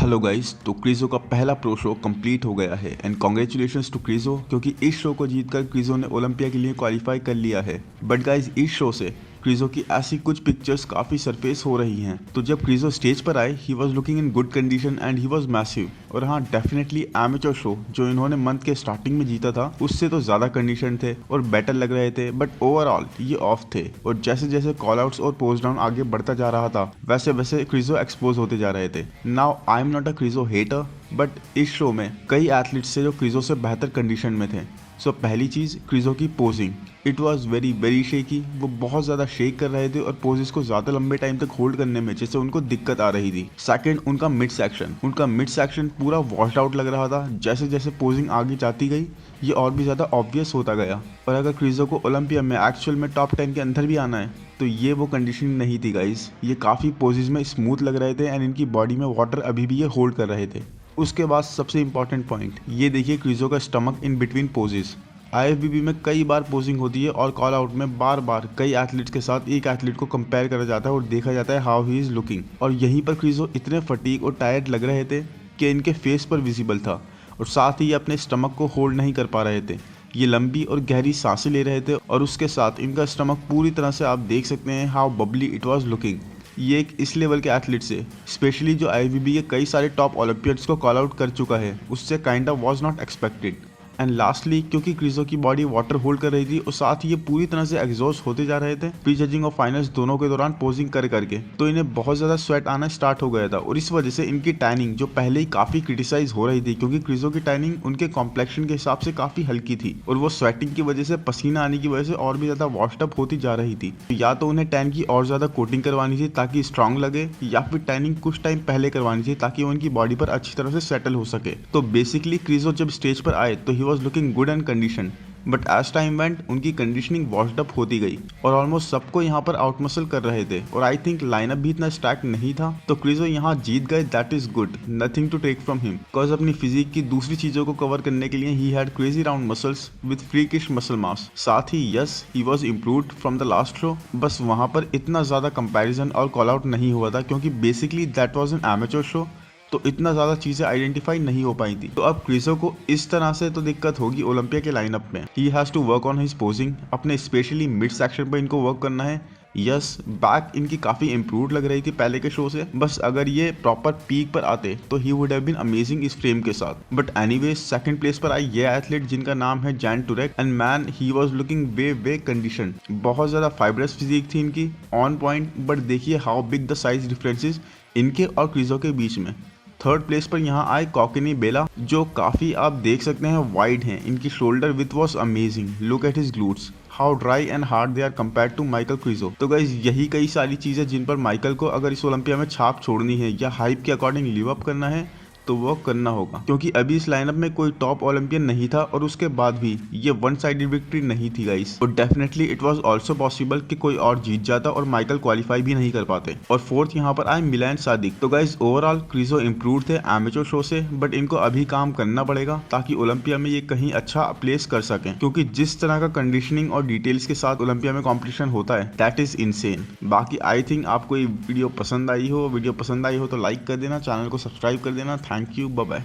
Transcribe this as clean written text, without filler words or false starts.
Hello guys, तो क्रिजो का पहला प्रो शो कंप्लीट हो गया है एंड कॉन्ग्रेचुलेशंस टू क्रिजो, क्योंकि इस शो को जीतकर क्रिजो ने ओलंपिया के लिए क्वालिफाई कर लिया है। बट गाइस, इस शो से क्रिजो की ऐसी कुछ पिक्चर्स काफ़ी सरफेस हो रही हैं। तो जब क्रिजो स्टेज पर आए, ही was looking in good condition and he was massive. और हाँ, डेफिनेटली एमेचर शो जो इन्होंने मंथ के स्टार्टिंग में जीता था उससे तो ज़्यादा कंडीशन थे और बेटर लग रहे थे, बट ओवरऑल ये ऑफ थे। और जैसे जैसे कॉल आउट्स और पोस्ट डाउन आगे बढ़ता जा रहा था, वैसे वैसे क्रिजो एक्सपोज होते जा रहे थे। Now I am not a Krizo hater, but इस शो में कई एथलीट्स थे जो क्रिजो से बेहतर कंडीशन में थे। सो पहली चीज़, क्रिजो की posing, it was very shaky. वो बहुत ज़्यादा शेक कर रहे थे और पोजेस को ज़्यादा लंबे टाइम तक होल्ड करने में जैसे उनको दिक्कत आ रही थी। सेकंड, उनका मिड सेक्शन पूरा वॉश्ड आउट लग रहा था। जैसे जैसे पोजिंग आगे जाती गई, ये और भी ज़्यादा ऑब्वियस होता गया। और अगर क्रिजो को ओलंपिया में एक्चुअल में टॉप 10 के अंदर भी आना है तो ये वो कंडीशन नहीं थी गाइज। ये काफ़ी पोजेस में स्मूथ लग रहे थे एंड इनकी बॉडी में वाटर अभी भी ये होल्ड कर रहे थे। उसके बाद सबसे इंपॉर्टेंट पॉइंट, ये देखिए क्रिजो का स्टमक इन बिटवीन पोजेस। आईएफबीबी में कई बार पोजिंग होती है और कॉल आउट में बार बार कई एथलीट्स के साथ एक एथलीट को कंपेयर करा जाता है और देखा जाता है हाउ ही इज़ लुकिंग। और यहीं पर क्रिजो इतने फटीग और टायर्ड लग रहे थे कि इनके फेस पर विजिबल था, और साथ ही ये अपने स्टमक को होल्ड नहीं कर पा रहे थे। ये लंबी और गहरी सांसें ले रहे थे और उसके साथ इनका स्टमक पूरी तरह से आप देख सकते हैं how Babli it was looking. ये एक इस लेवल के एथलीट से, स्पेशली जो आईएफबीबी के कई सारे टॉप ओलंपियंस को कॉल आउट कर चुका है, उससे kind of was not expected. And lastly, क्योंकि क्रिजो की बॉडी वाटर होल्ड कर रही थी और साथ ही ये पूरी तरह से एग्जॉस्ट होते जा रहे थे प्री जजिंग और फाइनल्स दोनों के दौरान पोजिंग कर करके, तो इन्हें बहुत ज़्यादा स्वेट आना स्टार्ट हो गया था। और इस वजह से इनकी टैनिंग जो पहले ही काफ़ी क्रिटिसाइज हो रही थी, क्योंकि क्रिजो की टैनिंग उनके कॉम्प्लेक्शन के हिसाब से काफ़ी हल्की थी और वो स्वेटिंग की वजह से, पसीना आने की वजह से और भी ज़्यादा वॉश्ड अप होती जा रही थी। तो या तो उन्हें टैन की और ज़्यादा कोटिंग करवानी थी ताकि स्ट्रांग लगे, या फिर टैनिंग कुछ टाइम पहले करवानी थी ताकि वो उनकी बॉडी पर अच्छी तरह से सेटल हो सके। तो बेसिकली क्रिजो जब स्टेज पर आए तो he was looking good and condition, but as time went उनकी कंडीशनिंग वॉश्ड अप होती गई और ऑलमोस्ट सबको यहाँ पर आउट मसल कर रहे थे। और आई थिंक लाइनअप भी इतना स्टैक नहीं था, तो क्रिजो यहाँ जीत गए, that is good, nothing to take from him, because अपनी फिजिक की दूसरी चीजों को कवर करने के लिए ही had crazy round muscles with freakish muscle mass. साथ ही yes, he was improved from the last show, बस वहाँ पर इतना ज़्यादा कंपेरिजन और कॉल आउट नहीं हुआ था क्योंकि basically that was an amateur show, तो इतना ज़्यादा चीज़ें आइडेंटिफाई नहीं हो पाई थी। तो अब क्रिजो को इस तरह से तो दिक्कत होगी ओलंपिया के लाइनअप में। He has to work on his posing, अपने स्पेशली मिड सेक्शन पर इनको वर्क करना है। यस, बैक इनकी काफ़ी इम्प्रूव लग रही थी पहले के शो से, बस अगर ये प्रॉपर पीक पर आते तो he would have been amazing इस फ्रेम के साथ। बट एनीवेज, सेकंड प्लेस पर आई ये एथलीट जिनका नाम है Jan Turek, and man he was looking way condition. बहुत ज़्यादा फाइब्रस फिजिक थी इनकी, ऑन पॉइंट, बट देखिए how big the size differences इनके और क्रिजो के बीच में। थर्ड प्लेस पर यहाँ आए कॉकिनी बेला, जो काफ़ी आप देख सकते हैं वाइड हैं। इनकी shoulder width was amazing, look at his glutes, how dry and hard they are compared to Michael Krizo. तो गाइज, यही कई सारी चीज़ें जिन पर माइकल को अगर इस ओलंपिया में छाप छोड़नी है या हाइप के अकॉर्डिंग लिव अप करना है तो वो करना होगा, क्योंकि अभी इस लाइनअप में कोई टॉप ओलंपियन नहीं था और उसके बाद भी ये वन साइडेड विक्ट्री नहीं थी गाइस। और definitely it was also possible कि कोई और जीत जाता और माइकल क्वालिफाई भी नहीं कर पाते। और फोर्थ यहाँ पर आए मिलान सादिक। तो गाइस, ओवरऑल क्रिजो इम्प्रूव थे एमेचर शो से, बट इनको अभी काम करना पड़ेगा ताकि ओलंपिया में ये कहीं अच्छा प्लेस कर सकें, क्योंकि जिस तरह का कंडीशनिंग और डिटेल्स के साथ ओलंपिया में कॉम्पिटिशन होता है, दैट इज इनसेन। बाकी आई थिंक आपको ये वीडियो पसंद आई हो तो लाइक कर देना, चैनल को सब्सक्राइब कर देना। Thank you, bye bye.